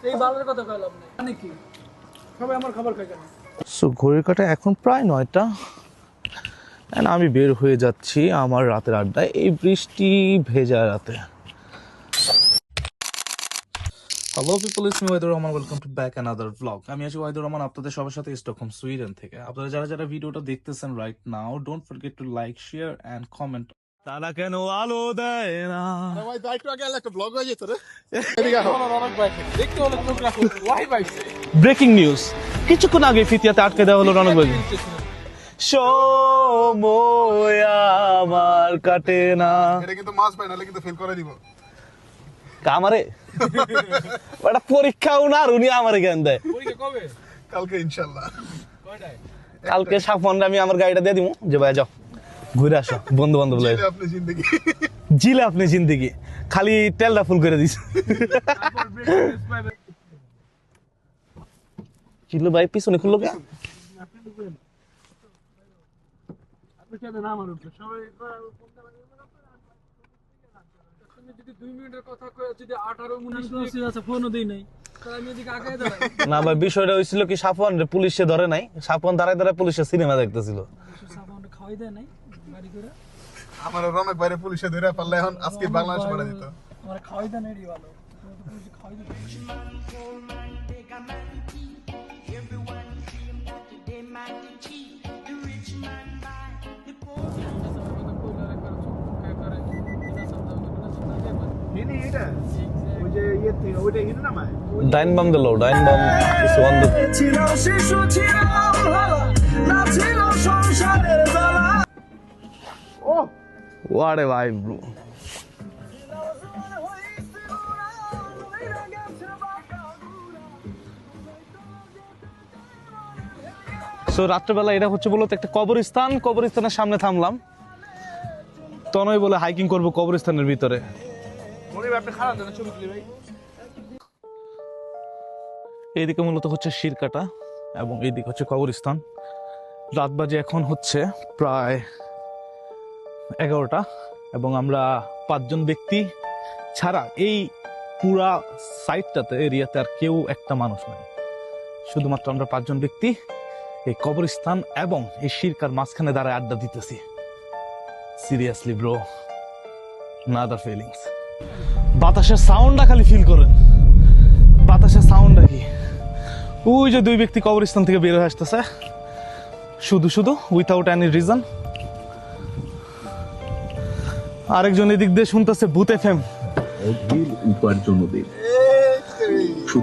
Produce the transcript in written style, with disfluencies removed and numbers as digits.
এই বালের কথা কইলাম না মানে কি সবাই আমার খাবার খায় কেন? সো ঘড়ির কাঁটা এখন প্রায় 9টা এন্ড আমি বের হয়ে যাচ্ছি আমার রাতের আড্ডায় এই বৃষ্টি ভেজা রাতে। Hello people, it's me Wahidur Rahman, welcome to back another vlog. আমি আছি ওয়াহিদুর রহমান আপনাদের সবার সাথে স্টকহোম সুইডেন থেকে। আপনারা যারা যারা ভিডিওটা দেখতেছেন right now, don't forget to like, share and comment. তারা কেন আলো দেয় না? ভাই তো একটু আগে একটা ব্লগ হয়ে যেত রে। দেখতে হলে চোখ রাখো ওয়াই পাইছে ব্রেকিং নিউজ, কিছুক্ষণ আগে ফিতিয়াতে আটকে দেওয়া হলো রনক ভাই। সময় আমার কাটে না। এটা কিন্তু মাস পাই নালে কিন্তু ফেল করে দিব। আমারে ওটা পরীক্ষাও না, আর উনি আমারে জ্ঞান দেয়। পরীক্ষা কবে? কালকে ইনশাআল্লাহ। কয়টায়? কালকে সাফনরা আমি আমার গাড়িটা দিয়ে দিব যে ভাই যাও ঘুরে আসো বন্ধু বান্ধব লাগে। জিলে আপনি জিন্দেগি। জিলে আপনি জিন্দেগি খালি তেলটা ফুল করে দিস। কিলো ভাই পিছনে খুললো কে? আপনি কেন না আমার উপরে সবাই তুমি যদি 2 মিনিটের কথা কই যদি 18 19 মিনিট আছে ফোনও দেই নাই তাহলে আমি এদিকে আগায় দাঁড়াই। না ভাই, বিষয়টা হয়েছিল কি, সাফন পুলিশে ধরে নাই, সাফন দাঁড়ায় দাঁড়ায় পুলিশের সিনেমা দেখতেছিল। সাবান খাওয়াই দেয় নাই বাড়ি করে আমার রনক বাইরে পুলিশে ধরে পারলে এখন আজকে বাংলাদেশ মারা দিত। আমার খাওয়াই দেয় নাই ভালো পুলিশ খাওয়াই দিত। ডাইন বাম দিল, ডাইন বাম কিছু অন্ধ। ওয়ারে ভাই ব্রো, সো রাত্রেবেলা এটা হচ্ছে বলতে একটা কবরস্থান, কবরস্থানের সামনে থামলাম। তনয় বলে হাইকিং করব কবরস্থানের ভিতরে। এইদিকে মূলত হচ্ছে শিরকাটা এবং এইদিকে হচ্ছে কবরস্থান। রাত বাজে এখন হচ্ছে প্রায় 11টা এবং আমরা 5 জন ব্যক্তি ছাড়া এই পুরা সাইটটাতে, এরিয়াতে আর কেউ একটা মানুষ নাই। শুধুমাত্র আমরা 5 জন ব্যক্তি এই কবরস্থান এবং এই শিরকার মাঝখানে দাঁড়ায় আড্ডা দিতেছি। Seriously bro, another feelings. বাতাসের সাউন্ডটা খালি ফিল করেন, বাতাসের সাউন্ডটা কি। ওই যে 2 ব্যক্তি কবরস্থান থেকে বের হয়ে আসতেছে শুধু শুধু, উইথাউট এনি রিজন। আরেকজন এদিক দিয়ে শুনতেছে ভূত এফএম। অধীর উপার্জন দিন।